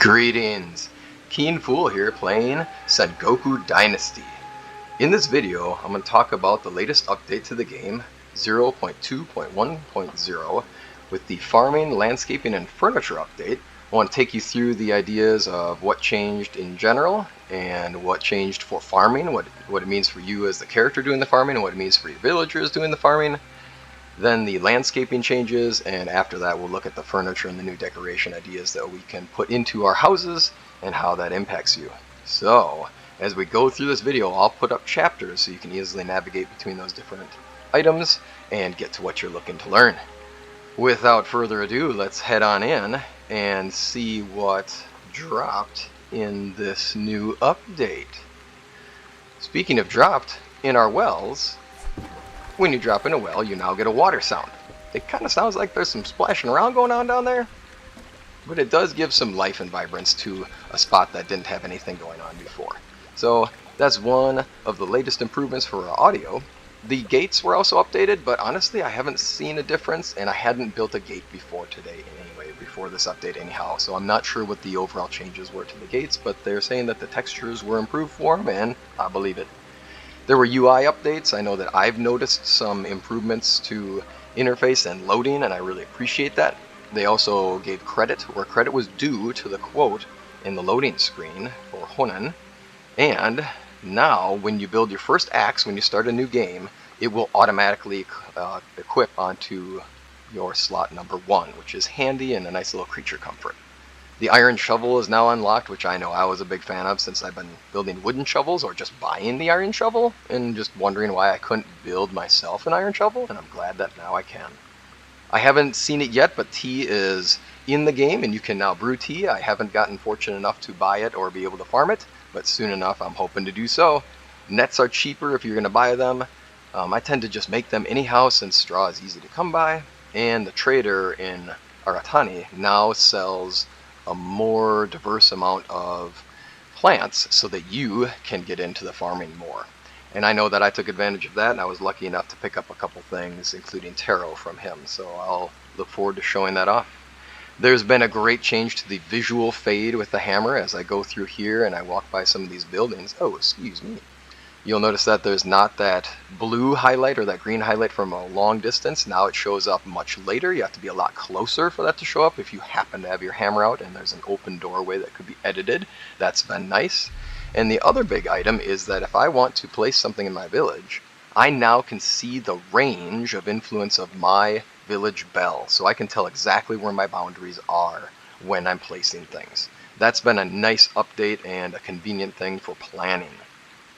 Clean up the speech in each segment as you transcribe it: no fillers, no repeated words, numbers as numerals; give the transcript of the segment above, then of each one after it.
Greetings! Keen Fool here playing Sengoku Dynasty. In this video, I'm going to talk about the latest update to the game, 0.2.1.0, with the farming, landscaping, and furniture update. I want to take you through the ideas of what changed in general, and what changed for farming, what it means for you as the character doing the farming, and what it means for your villagers doing the farming. Then the landscaping changes, and after that we'll look at the furniture and the new decoration ideas that we can put into our houses and how that impacts you. So, as we go through this video, I'll put up chapters so you can easily navigate between those different items and get to what you're looking to learn. Without further ado, let's head on in and see what dropped in this new update. Speaking of dropped, in our wells, when you drop in a well, you now get a water sound. It kind of sounds like there's some splashing around going on down there, but it does give some life and vibrance to a spot that didn't have anything going on before. So that's one of the latest improvements for our audio. The gates were also updated, but honestly I haven't seen a difference, and I hadn't built a gate before today anyway, before this update anyhow, so I'm not sure what the overall changes were to the gates, but they're saying that the textures were improved for them, and I believe it. There were UI updates. I know that I've noticed some improvements to interface and loading, and I really appreciate that. They also gave credit where credit was due to the quote in the loading screen for Honen. And now when you build your first axe, when you start a new game, it will automatically equip onto your slot number 1, which is handy and a nice little creature comfort. The iron shovel is now unlocked, which I know I was a big fan of since I've been building wooden shovels or just buying the iron shovel and just wondering why I couldn't build myself an iron shovel, and I'm glad that now I can. I haven't seen it yet, but tea is in the game and you can now brew tea. I haven't gotten fortunate enough to buy it or be able to farm it, but soon enough I'm hoping to do so. Nets are cheaper if you're going to buy them. I tend to just make them anyhow since straw is easy to come by, and the trader in Aratani now sells a more diverse amount of plants so that you can get into the farming more. And I know that I took advantage of that, and I was lucky enough to pick up a couple things, including taro from him, so I'll look forward to showing that off. There's been a great change to the visual fade with the hammer as I go through here and I walk by some of these buildings. Oh, excuse me. You'll notice that there's not that blue highlight or that green highlight from a long distance. Now it shows up much later. You have to be a lot closer for that to show up if you happen to have your hammer out and there's an open doorway that could be edited. That's been nice. And the other big item is that if I want to place something in my village, I now can see the range of influence of my village bell. So I can tell exactly where my boundaries are when I'm placing things. That's been a nice update and a convenient thing for planning.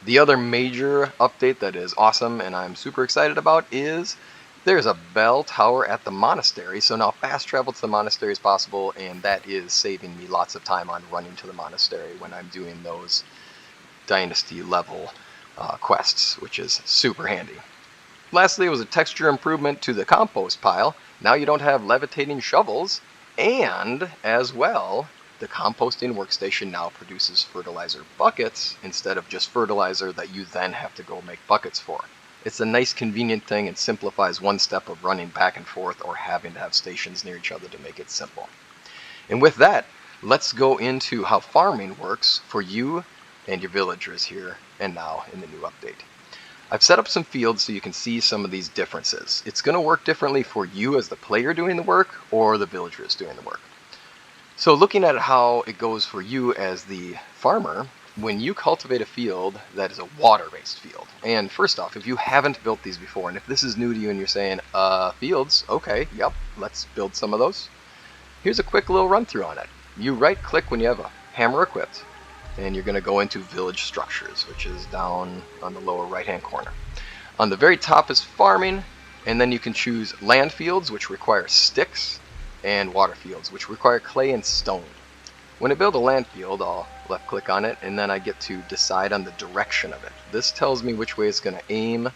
The other major update that is awesome and I'm super excited about is there's a bell tower at the monastery, so now fast travel to the monastery is possible, and that is saving me lots of time on running to the monastery when I'm doing those dynasty level quests, which is super handy. Lastly, it was a texture improvement to the compost pile. Now you don't have levitating shovels, and as well, the composting workstation now produces fertilizer buckets instead of just fertilizer that you then have to go make buckets for. It's a nice convenient thing and simplifies one step of running back and forth or having to have stations near each other to make it simple. And with that, let's go into how farming works for you and your villagers here and now in the new update. I've set up some fields so you can see some of these differences. It's going to work differently for you as the player doing the work or the villagers doing the work. So looking at how it goes for you as the farmer, when you cultivate a field that is a water-based field, and first off, if you haven't built these before, and if this is new to you and you're saying, fields, okay, yep, let's build some of those. Here's a quick little run through on it. You right-click when you have a hammer equipped, and you're going to go into village structures, which is down on the lower right-hand corner. On the very top is farming, and then you can choose land fields, which require sticks, and water fields, which require clay and stone. When I build a land field, I'll left click on it and then I get to decide on the direction of it. This tells me which way it's going to aim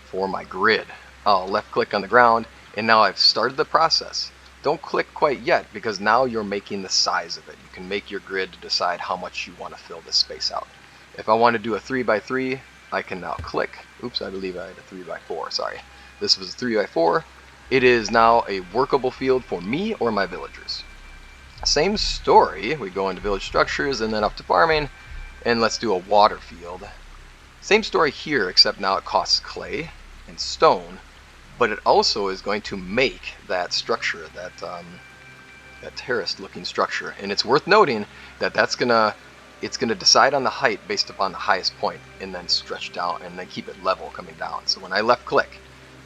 for my grid. I'll left click on the ground and now I've started the process. Don't click quite yet because now you're making the size of it. You can make your grid to decide how much you want to fill this space out. If I want to do a 3x3, I can now click. Oops, I believe I had a 3x4, sorry. This was a 3x4. It is now a workable field for me or my villagers. Same story, we go into village structures and then up to farming, and let's do a water field. Same story here, except now it costs clay and stone, but it also is going to make that structure, that terraced looking structure. And it's worth noting that it's gonna decide on the height based upon the highest point and then stretch down and then keep it level coming down. So when I left click,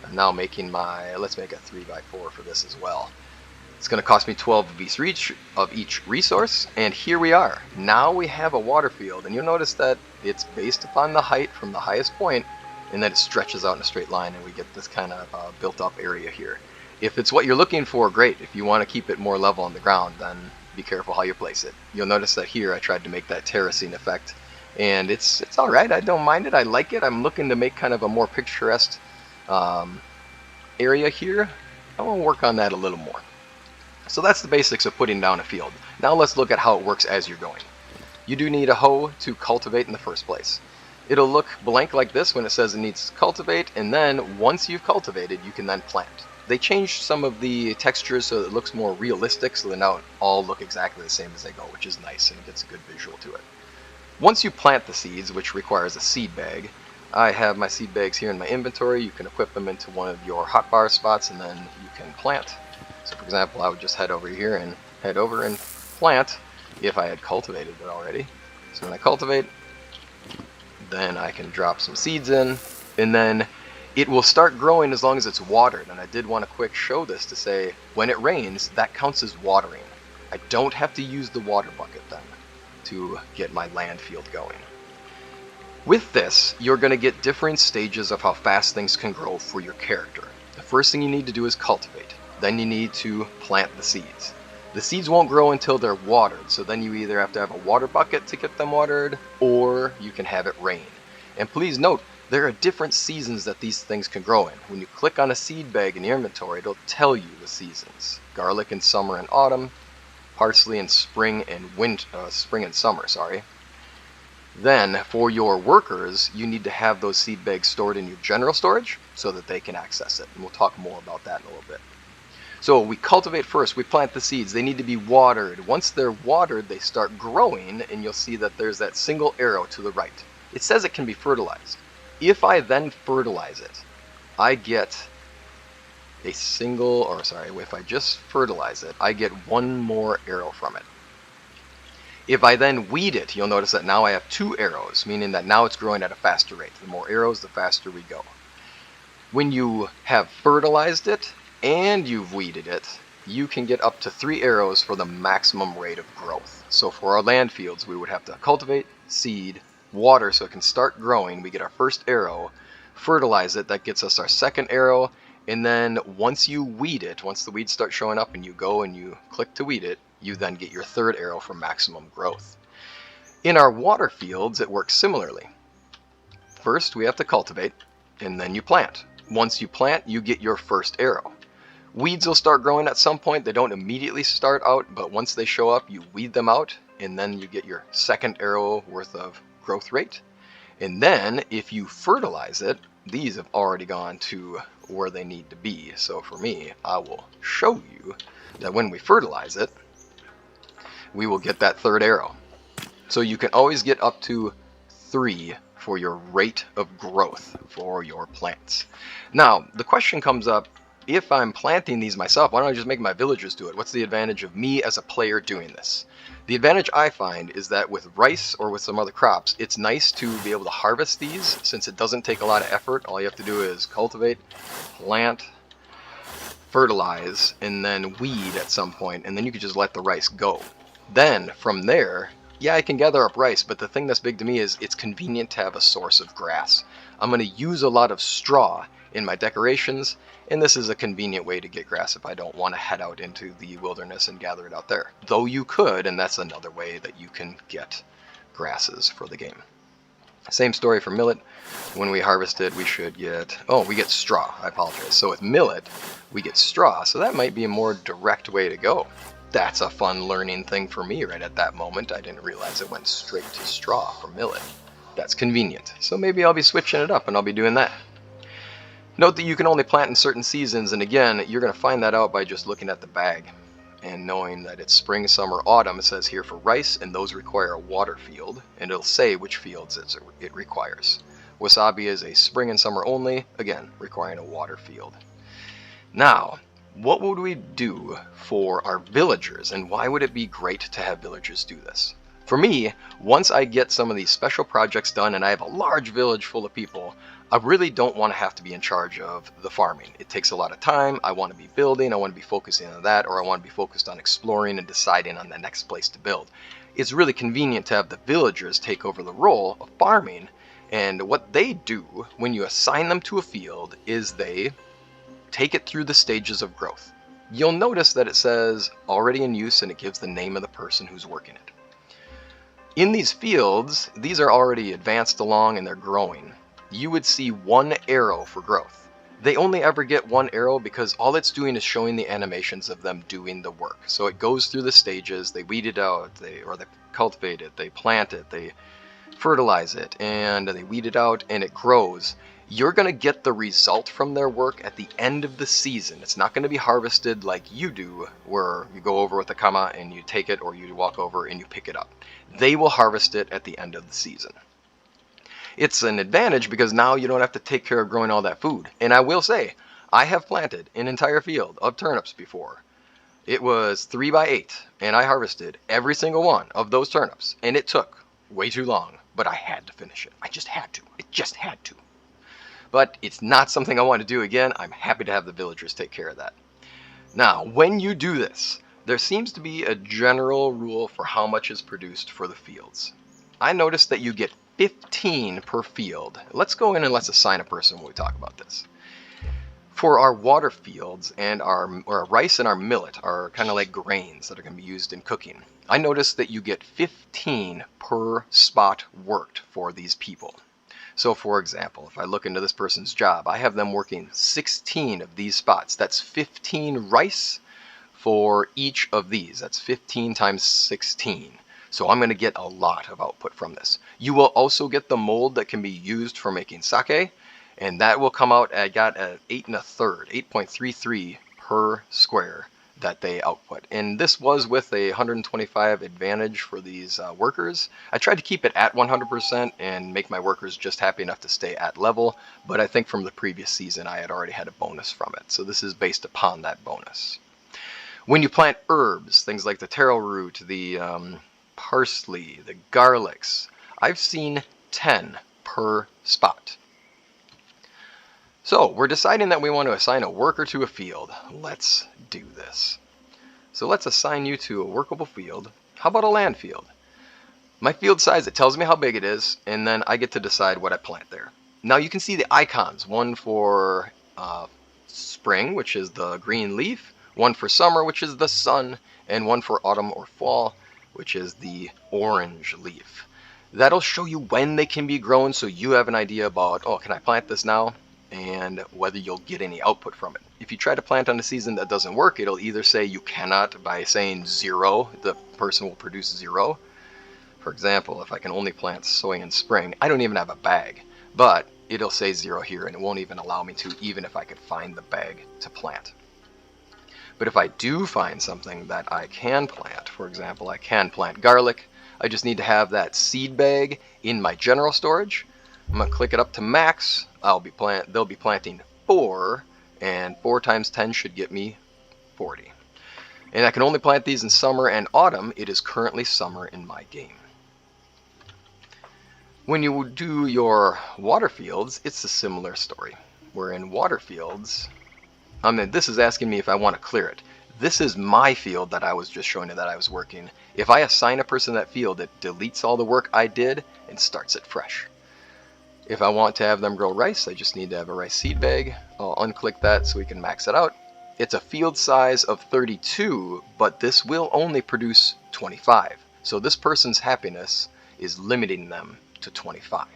I'm now making let's make a 3x4 for this as well. It's going to cost me 12 of each resource, and here we are. Now we have a water field, and you'll notice that it's based upon the height from the highest point, and then it stretches out in a straight line, and we get this kind of built-up area here. If it's what you're looking for, great. If you want to keep it more level on the ground, then be careful how you place it. You'll notice that here I tried to make that terracing effect, and it's all right. I don't mind it. I like it. I'm looking to make kind of a more picturesque area here. I want to work on that a little more. So that's the basics of putting down a field. Now let's look at how it works as you're going. You do need a hoe to cultivate in the first place. It'll look blank like this when it says it needs to cultivate, and then once you've cultivated, you can then plant. They changed some of the textures so that it looks more realistic, so they now all look exactly the same as they go, which is nice and it gets a good visual to it. Once you plant the seeds, which requires a seed bag, I have my seed bags here in my inventory. You can equip them into one of your hotbar spots and then you can plant. So for example, I would just head over here and plant if I had cultivated it already. So when I cultivate, then I can drop some seeds in, and then it will start growing as long as it's watered. And I did want to quick show this to say, when it rains, that counts as watering. I don't have to use the water bucket then to get my land field going. With this, you're going to get different stages of how fast things can grow for your character. The first thing you need to do is cultivate. Then you need to plant the seeds. The seeds won't grow until they're watered, so then you either have to have a water bucket to get them watered, or you can have it rain. And please note, there are different seasons that these things can grow in. When you click on a seed bag in your inventory, it'll tell you the seasons. Garlic in summer and autumn, parsley in spring and summer, sorry. Then, for your workers, you need to have those seed bags stored in your general storage so that they can access it. And we'll talk more about that in a little bit. So we cultivate first, we plant the seeds. They need to be watered. Once they're watered, they start growing, and you'll see that there's that single arrow to the right. It says it can be fertilized. If I then fertilize it, I get if I just fertilize it, I get one more arrow from it. If I then weed it, you'll notice that now I have 2 arrows, meaning that now it's growing at a faster rate. The more arrows, the faster we go. When you have fertilized it and you've weeded it, you can get up to 3 arrows for the maximum rate of growth. So for our land fields, we would have to cultivate, seed, water so it can start growing. We get our first arrow, fertilize it, that gets us our second arrow, and then once you weed it, once the weeds start showing up and you go and you click to weed it, you then get your 3rd arrow for maximum growth. In our water fields, it works similarly. First, we have to cultivate, and then you plant. Once you plant, you get your first arrow. Weeds will start growing at some point. They don't immediately start out, but once they show up, you weed them out, and then you get your 2nd arrow worth of growth rate. And then, if you fertilize it, these have already gone to where they need to be. So for me, I will show you that when we fertilize it, we will get that 3rd arrow. So you can always get up to 3 for your rate of growth for your plants. Now, the question comes up, if I'm planting these myself, why don't I just make my villagers do it? What's the advantage of me as a player doing this? The advantage I find is that with rice or with some other crops, it's nice to be able to harvest these since it doesn't take a lot of effort. All you have to do is cultivate, plant, fertilize, and then weed at some point, and then you can just let the rice go. Then, from there, yeah, I can gather up rice, but the thing that's big to me is it's convenient to have a source of grass. I'm going to use a lot of straw in my decorations, and this is a convenient way to get grass if I don't want to head out into the wilderness and gather it out there. Though you could, and that's another way that you can get grasses for the game. Same story for millet. When we harvest it, we should get, we get straw. I apologize. So with millet, we get straw, so that might be a more direct way to go. That's a fun learning thing for me right at that moment. I didn't realize it went straight to straw for millet. That's convenient. So maybe I'll be switching it up and I'll be doing that. Note that you can only plant in certain seasons, and again, you're going to find that out by just looking at the bag. and knowing that it's spring, summer, autumn, it says here for rice, and those require a water field, and it'll say which fields it requires. Wasabi is a spring and summer only, again, requiring a water field. Now, what would we do for our villagers, and why would it be great to have villagers do this? For me, once I get some of these special projects done and I have a large village full of people, I really don't want to have to be in charge of the farming. It takes a lot of time. I want to be building, I want to be focusing on that, or I want to be focused on exploring and deciding on the next place to build. It's really convenient to have the villagers take over the role of farming, and what they do when you assign them to a field is they take it through the stages of growth. You'll notice that it says already in use and it gives the name of the person who's working it. In these fields, these are already advanced along and they're growing. You would see one arrow for growth. They only ever get one arrow because all it's doing is showing the animations of them doing the work. So it goes through the stages, they weed it out, they cultivate it, they plant it, they fertilize it, and they weed it out and it grows. You're going to get the result from their work at the end of the season. It's not going to be harvested like you do, where you go over with a kama and you take it, or you walk over and you pick it up. They will harvest it at the end of the season. It's an advantage because now you don't have to take care of growing all that food. And I will say, I have planted an entire field of turnips before. It was 3x8, and I harvested every single one of those turnips. And it took way too long, but I had to finish it. I just had to. It just had to. But it's not something I want to do again. I'm happy to have the villagers take care of that. Now, when you do this, there seems to be a general rule for how much is produced for the fields. I noticed that you get 15 per field. Let's go in and let's assign a person when we talk about this. For our water fields and our rice and our millet are kind of like grains that are going to be used in cooking. I noticed that you get 15 per spot worked for these people. So for example, if I look into this person's job, I have them working 16 of these spots. That's 15 rice for each of these. That's 15 times 16. So I'm going to get a lot of output from this. You will also get the mold that can be used for making sake, and that will come out, I got at 8 1/3, 8.33 per square that they output. And this was with a 125 advantage for these workers. I tried to keep it at 100% and make my workers just happy enough to stay at level, but I think from the previous season I had already had a bonus from it. So this is based upon that bonus. When you plant herbs, things like the taro root, the parsley, the garlics, I've seen 10 per spot. So we're deciding that we want to assign a worker to a field. Let's do this. So let's assign you to a workable field. How about a land field? My field size, it tells me how big it is, and then I get to decide what I plant there. Now you can see the icons, one for spring, which is the green leaf, one for summer, which is the sun, and one for autumn or fall, which is the orange leaf. That'll show you when they can be grown, so you have an idea about, oh, can I plant this now? And whether you'll get any output from it. If you try to plant on a season that doesn't work, it'll either say you cannot by saying 0, the person will produce 0. For example, if I can only plant soy in spring, I don't even have a bag, but it'll say 0 here and it won't even allow me to, even if I could find the bag to plant. But if I do find something that I can plant, for example, I can plant garlic, I just need to have that seed bag in my general storage. I'm going to click it up to max. They'll be planting 4, and 4 times 10 should get me 40. And I can only plant these in summer and autumn. It is currently summer in my game. When you do your water fields, it's a similar story. Where in water fields, this is asking me if I want to clear it. This is my field that I was just showing you that I was working. If I assign a person that field, it deletes all the work I did and starts it fresh. If I want to have them grow rice, I just need to have a rice seed bag. I'll unclick that so we can max it out. It's a field size of 32, but this will only produce 25. So this person's happiness is limiting them to 25.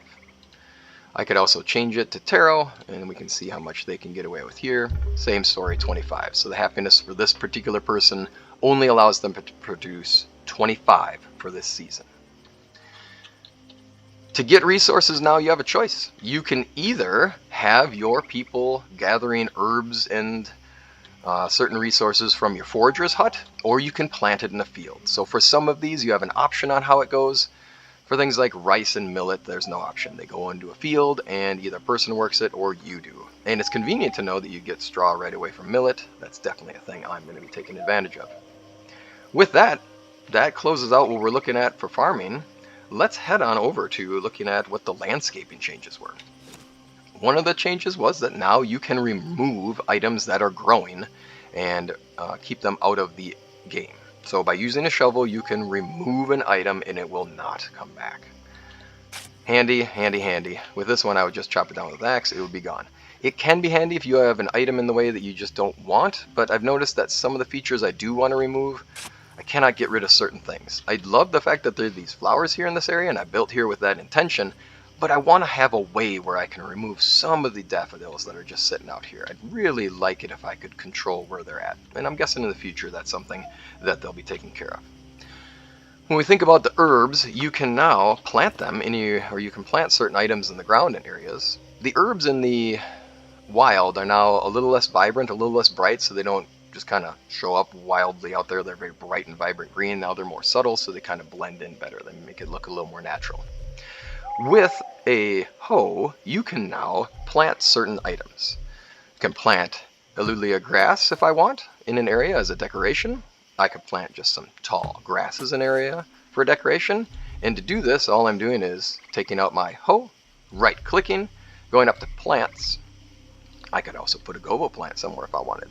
I could also change it to taro, and we can see how much they can get away with here. Same story, 25. So the happiness for this particular person only allows them to produce 25 for this season. To get resources now, you have a choice. You can either have your people gathering herbs and certain resources from your forager's hut, or you can plant it in a field. So for some of these, you have an option on how it goes. For things like rice and millet, there's no option. They go into a field, and either a person works it or you do. And it's convenient to know that you get straw right away from millet. That's definitely a thing I'm going to be taking advantage of. With that, that closes out what we're looking at for farming. Let's head on over to looking at what the landscaping changes were. One of the changes was that now you can remove items that are growing and keep them out of the game. So by using a shovel, you can remove an item and it will not come back. Handy, handy, handy. With this one, I would just chop it down with an axe, it would be gone. It can be handy if you have an item in the way that you just don't want, but I've noticed that some of the features I do want to remove, I cannot get rid of certain things. I love the fact that there are these flowers here in this area, and I built here with that intention, but I want to have a way where I can remove some of the daffodils that are just sitting out here. I'd really like it if I could control where they're at, and I'm guessing in the future that's something that they'll be taking care of. When we think about the herbs, you can now plant them or you can plant certain items in the ground in areas. The herbs in the wild are now a little less vibrant, a little less bright, so they don't just kind of show up wildly out there. They're very bright and vibrant green. Now they're more subtle, so they kind of blend in better. They make it look a little more natural. With a hoe, you can now plant certain items. You can plant Allulia grass if I want in an area as a decoration. I could plant just some tall grasses in an area for a decoration. And to do this, all I'm doing is taking out my hoe, right-clicking, going up to plants. I could also put a gobo plant somewhere if I wanted.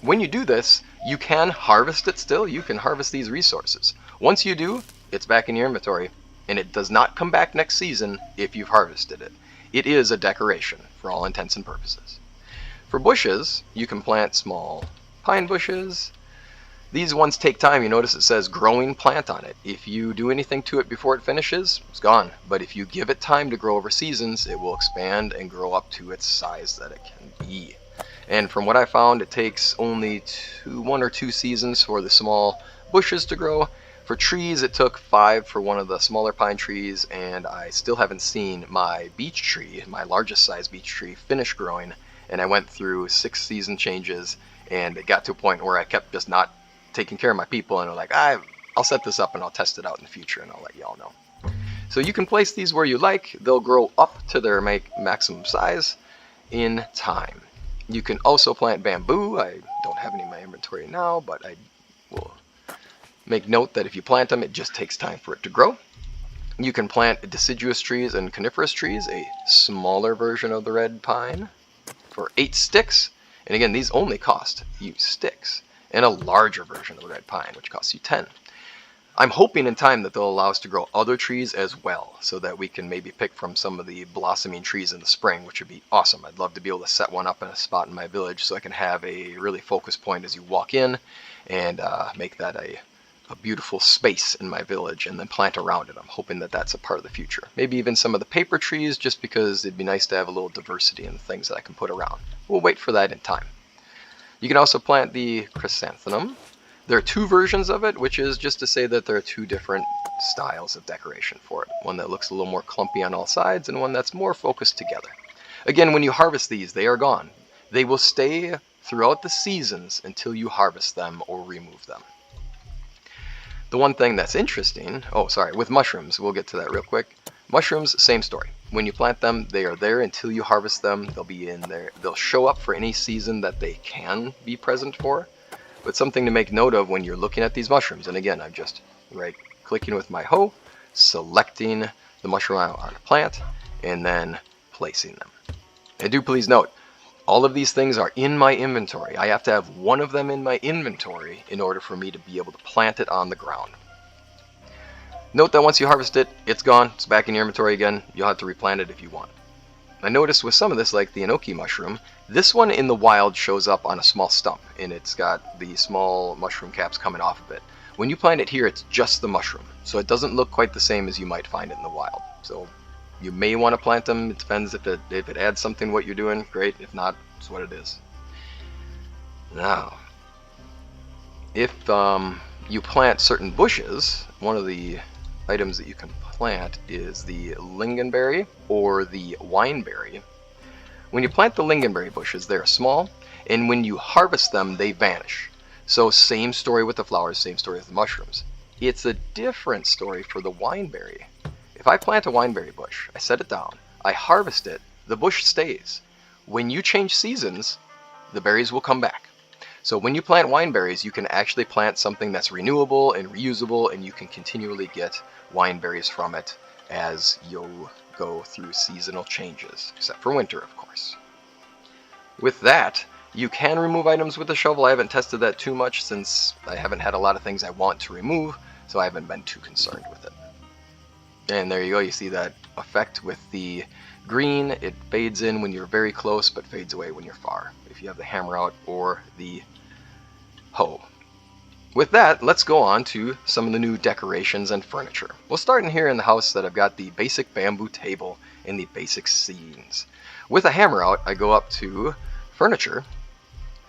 When you do this, you can harvest it still. You can harvest these resources. Once you do, it's back in your inventory. And it does not come back next season if you've harvested it. It is a decoration for all intents and purposes. For bushes, you can plant small pine bushes. These ones take time. You notice it says growing plant on it. If you do anything to it before it finishes, it's gone. But if you give it time to grow over seasons, it will expand and grow up to its size that it can be. And from what I found, it takes only 1 or 2 seasons for the small bushes to grow. For trees, it took 5 for one of the smaller pine trees, and I still haven't seen my beech tree, my largest size beech tree, finish growing. And I went through 6 season changes, and it got to a point where I kept just not taking care of my people, and I'm like, I'll set this up and I'll test it out in the future, and I'll let y'all know. So you can place these where you like. They'll grow up to their maximum size in time. You can also plant bamboo. I don't have any in my inventory now, but I will make note that if you plant them, it just takes time for it to grow. You can plant deciduous trees and coniferous trees, a smaller version of the red pine, for 8 sticks. And again, these only cost you sticks. And a larger version of the red pine, which costs you 10. I'm hoping in time that they'll allow us to grow other trees as well, so that we can maybe pick from some of the blossoming trees in the spring, which would be awesome. I'd love to be able to set one up in a spot in my village so I can have a really focus point as you walk in, and make that a beautiful space in my village, and then plant around it. I'm hoping that that's a part of the future. Maybe even some of the paper trees, just because it'd be nice to have a little diversity in the things that I can put around. We'll wait for that in time. You can also plant the chrysanthemum. There are 2 versions of it, which is just to say that there are 2 different styles of decoration for it. One that looks a little more clumpy on all sides, and one that's more focused together. Again, when you harvest these, they are gone. They will stay throughout the seasons until you harvest them or remove them. The one thing that's interesting, with mushrooms, we'll get to that real quick. Mushrooms, same story. When you plant them, they are there until you harvest them. They'll be in there. They'll show up for any season that they can be present for. But something to make note of when you're looking at these mushrooms, and again, I'm just right-clicking with my hoe, selecting the mushroom I want to plant, and then placing them. And do please note, all of these things are in my inventory. I have to have one of them in my inventory in order for me to be able to plant it on the ground. Note that once you harvest it, it's gone. It's back in your inventory again. You'll have to replant it if you want. I noticed with some of this, like the enoki mushroom, this one in the wild shows up on a small stump, and it's got the small mushroom caps coming off of it. When you plant it here, it's just the mushroom, so it doesn't look quite the same as you might find it in the wild. So you may want to plant them. It depends if it adds something to what you're doing, great. If not, it's what it is. Now, if you plant certain bushes, one of the items that you can plant is the lingonberry or the wineberry. When you plant the lingonberry bushes, they're small, and when you harvest them, they vanish. So same story with the flowers, same story with the mushrooms. It's a different story for the wineberry. If I plant a wineberry bush, I set it down, I harvest it, the bush stays. When you change seasons, the berries will come back. So when you plant wineberries, you can actually plant something that's renewable and reusable, and you can continually get wineberries from it as you go through seasonal changes, except for winter, of course. With that, you can remove items with a shovel. I haven't tested that too much since I haven't had a lot of things I want to remove, so I haven't been too concerned with it. And there you go, you see that effect with the green. It fades in when you're very close, but fades away when you're far, if you have the hammer out or the hoe. With that, let's go on to some of the new decorations and furniture. We'll start in here in the house that I've got the basic bamboo table and the basic seatings. With a hammer out, I go up to furniture,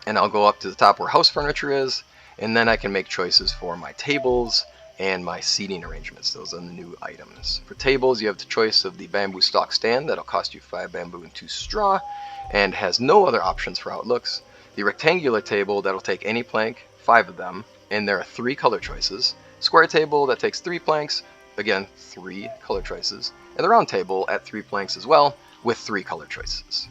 and I'll go up to the top where house furniture is, and then I can make choices for my tables and my seating arrangements. Those are the new items. For tables, you have the choice of the bamboo stalk stand that'll cost you 5 bamboo and 2 straw, and has no other options for how it looks. The rectangular table that'll take any plank, 5 of them, and there are 3 color choices. Square table that takes 3 planks, again 3 color choices, and the round table at 3 planks as well with 3 color choices.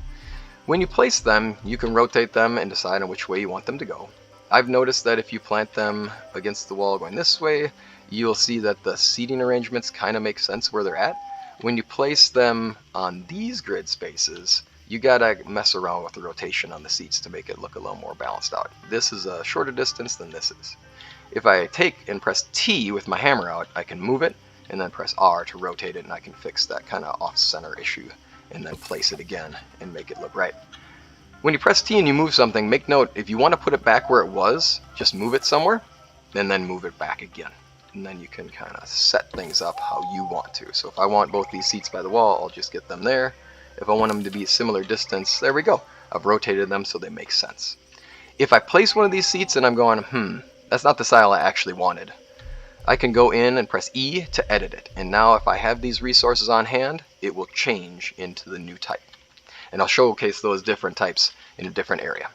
When you place them, you can rotate them and decide on which way you want them to go. I've noticed that if you plant them against the wall going this way, you'll see that the seating arrangements kind of make sense where they're at. When you place them on these grid spaces, you gotta mess around with the rotation on the seats to make it look a little more balanced out. This is a shorter distance than this is. If I take and press T with my hammer out, I can move it, and then press R to rotate it, and I can fix that kind of off-center issue, and then place it again and make it look right. When you press T and you move something, make note, if you want to put it back where it was, just move it somewhere, and then move it back again. And then you can kind of set things up how you want to. So if I want both these seats by the wall, I'll just get them there. If I want them to be a similar distance, there we go. I've rotated them so they make sense. If I place one of these seats and I'm going, that's not the style I actually wanted, I can go in and press E to edit it. And now if I have these resources on hand, it will change into the new type. And I'll showcase those different types in a different area.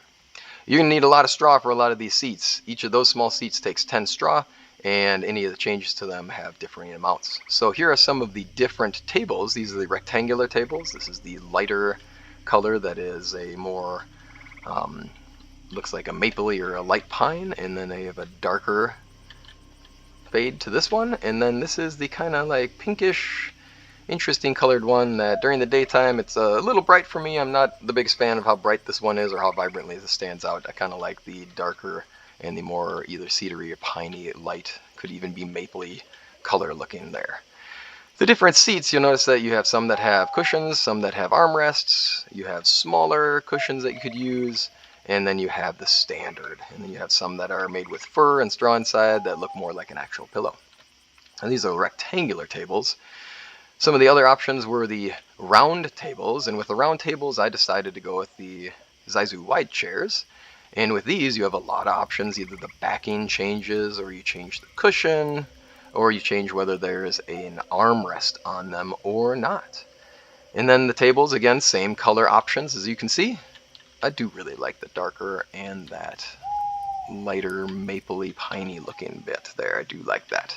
You're going to need a lot of straw for a lot of these seats. Each of those small seats takes 10 straw, and any of the changes to them have differing amounts. So here are some of the different tables. These are the rectangular tables. This is the lighter color that is a more, looks like a mapley or a light pine, and then they have a darker fade to this one, and then this is the kind of like pinkish, interesting colored one that during the daytime it's a little bright for me. I'm not the biggest fan of how bright this one is or how vibrantly this stands out. I kind of like the darker and the more either cedary or piney light, could even be mapley color looking there. The different seats, you'll notice that you have some that have cushions, some that have armrests, you have smaller cushions that you could use, and then you have the standard. And then you have some that are made with fur and straw inside that look more like an actual pillow. And these are rectangular tables. Some of the other options were the round tables, and with the round tables I decided to go with the Zaizu wide chairs. And with these you have a lot of options. Either the backing changes, or you change the cushion, or you change whether there's an armrest on them or not. And then the tables, again, same color options as you can see. I do really like the darker and that lighter mapley piney looking bit there. I do like that.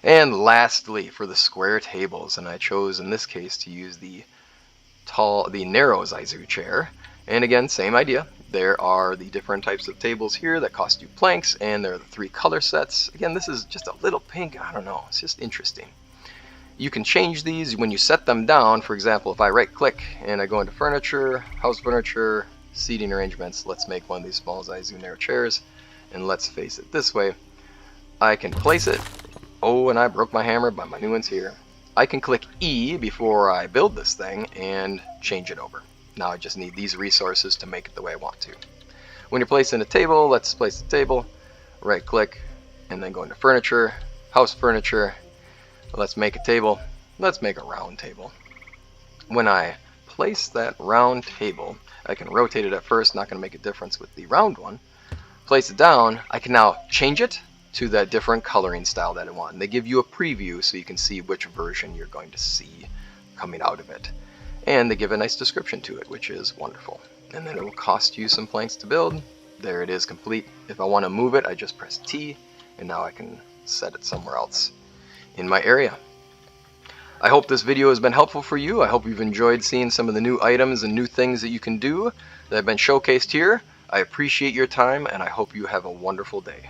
And lastly, for the square tables, and I chose in this case to use the narrow Zaizu chair. And again, same idea. There are the different types of tables here that cost you planks, and there are the 3 color sets. Again, this is just a little pink. I don't know. It's just interesting. You can change these when you set them down. For example, if I right click and I go into furniture, house furniture, seating arrangements, let's make one of these small Zaizu narrow chairs, and let's face it this way. I can place it. Oh, and I broke my hammer, but my new one's here. I can click E before I build this thing and change it over. Now I just need these resources to make it the way I want to. When you're placing a table, let's place the table, right click, and then go into furniture, house furniture, let's make a table, let's make a round table. When I place that round table, I can rotate it at first, not going to make a difference with the round one. Place it down, I can now change it to that different coloring style that I want. And they give you a preview so you can see which version you're going to see coming out of it. and they give a nice description to it, which is wonderful. And then it will cost you some planks to build. There it is, complete. If I want to move it, I just press T, and now I can set it somewhere else in my area. I hope this video has been helpful for you. I hope you've enjoyed seeing some of the new items and new things that you can do that have been showcased here. I appreciate your time, and I hope you have a wonderful day.